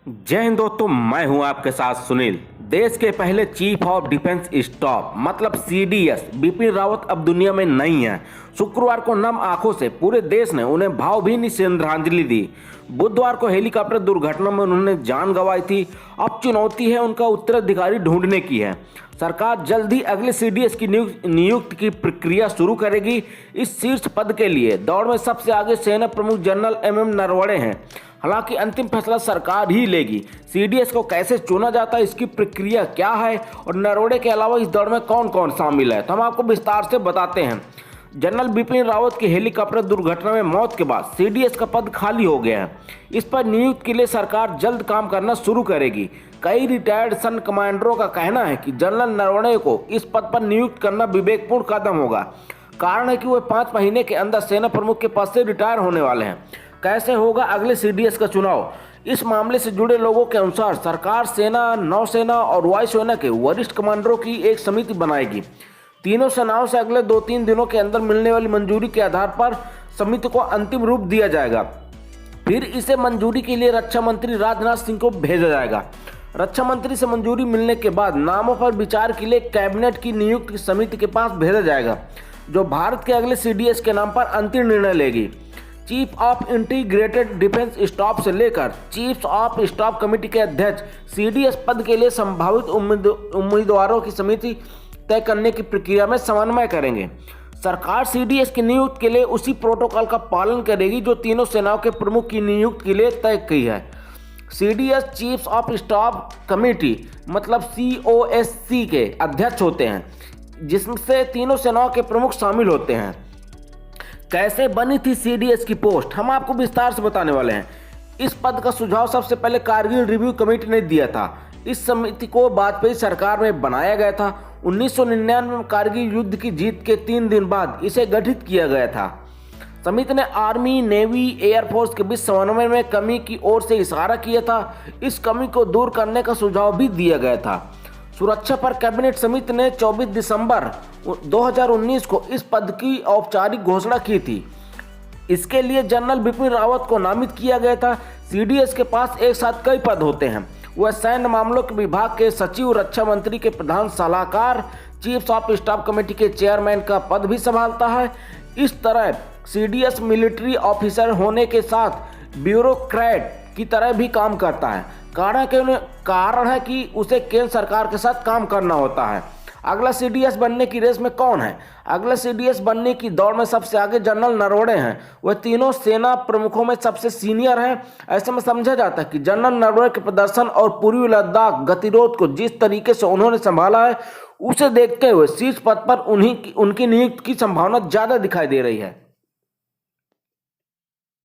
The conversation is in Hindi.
जय हिंद दोस्तों, मैं हूं आपके साथ सुनील। देश के पहले चीफ ऑफ डिफेंस स्टाफ मतलब सीडीएस बिपिन रावत अब दुनिया में नहीं है। शुक्रवार को नम आंखों से पूरे देश ने उन्हें भावभीनी श्रद्धांजलि दी। बुधवार को हेलीकॉप्टर दुर्घटना में उन्होंने जान गंवाई थी। अब चुनौती है उनका उत्तराधिकारी ढूंढने की है। सरकार जल्द ही अगले सीडीएस की नियुक्ति की प्रक्रिया शुरू करेगी। इस शीर्ष पद के लिए दौड़ में सबसे आगे सेना प्रमुख जनरल एमएम नरवणे हैं। हालांकि अंतिम फैसला सरकार ही लेगी। सीडीएस को कैसे चुना जाता है, इसकी प्रक्रिया क्या है और नरवणे के अलावा इस दौड़ में कौन कौन शामिल है, तो हम आपको विस्तार से बताते हैं। जनरल बिपिन रावत की हेलीकॉप्टर दुर्घटना में मौत के बाद सीडीएस का पद खाली हो गया है। इस पर नियुक्ति के लिए सरकार जल्द काम करना शुरू करेगी। कई रिटायर्ड सन कमांडरों का कहना है कि जनरल नरवणे को इस पद पर नियुक्त करना विवेकपूर्ण कदम होगा। कारण है कि वे 5 महीने के अंदर सेना प्रमुख के पद से रिटायर होने वाले हैं। कैसे होगा अगले सीडीएस का चुनाव? इस मामले से जुड़े लोगों के अनुसार सरकार सेना, नौसेना और वायुसेना के वरिष्ठ कमांडरों की एक समिति बनाएगी। तीनों सेनाओं से अगले 2-3 दिनों के अंदर मिलने वाली मंजूरी के आधार पर समिति को अंतिम रूप दिया जाएगा। फिर इसे मंजूरी के लिए रक्षा मंत्री राजनाथ सिंह को भेजा जाएगा। रक्षा मंत्री से मंजूरी मिलने के बाद नामों पर विचार के लिए कैबिनेट की नियुक्ति समिति के पास भेजा जाएगा, जो भारत के अगले सीडीएस के नाम पर अंतिम निर्णय लेगी। Chief of integrated defence staff से लेकर चीफ ऑफ स्टाफ कमेटी के अध्यक्ष सीडीएस पद के लिए संभावित उम्मीदवारों की समिति तय करने की प्रक्रिया में समन्वय करेंगे। सरकार सीडीएस की नियुक्ति के लिए उसी प्रोटोकॉल का पालन करेगी जो तीनों सेनाओं के प्रमुख की नियुक्ति के लिए तय की है। CDS chief of staff committee मतलब सीओएससी के अध्यक्ष होते हैं, जिसमें तीनों सेनाओं के प्रमुख शामिल होते हैं। कैसे बनी थी सीडीएस की पोस्ट, हम आपको विस्तार से बताने वाले हैं। इस पद का सुझाव सबसे पहले कारगिल रिव्यू कमेटी ने दिया था। इस समिति को वाजपेयी सरकार में बनाया गया था। 1999 में कारगिल युद्ध की जीत के 3 दिन बाद इसे गठित किया गया था। समिति ने आर्मी, नेवी, एयरफोर्स के बीच समन्वय में कमी की ओर से इशारा किया था। इस कमी को दूर करने का सुझाव भी दिया गया था। सुरक्षा पर कैबिनेट समिति ने 24 दिसंबर 2019 को इस पद की औपचारिक घोषणा की थी। इसके लिए जनरल बिपिन रावत को नामित किया गया था। सीडीएस के पास एक साथ कई पद होते हैं। वह सैन्य मामलों के विभाग के सचिव, रक्षा मंत्री के प्रधान सलाहकार, चीफ ऑफ स्टाफ कमेटी के चेयरमैन का पद भी संभालता है। इस तरह सीडीएस मिलिट्री ऑफिसर होने के साथ ब्यूरोक्रेट की तरह भी काम करता है। कारण है कि उसे केंद्र सरकार के साथ काम करना होता है। अगला सीडीएस बनने की रेस में कौन है? अगला सीडीएस बनने की दौड़ में सबसे आगे जनरल नरवणे हैं। वह तीनों सेना प्रमुखों में सबसे सीनियर हैं। ऐसे में समझा जाता है कि जनरल नरवणे के प्रदर्शन और पूर्वी लद्दाख गतिरोध को जिस तरीके से उन्होंने संभाला है, उसे देखते हुए शीर्ष पद पर उनकी नियुक्ति की संभावना ज्यादा दिखाई दे रही है।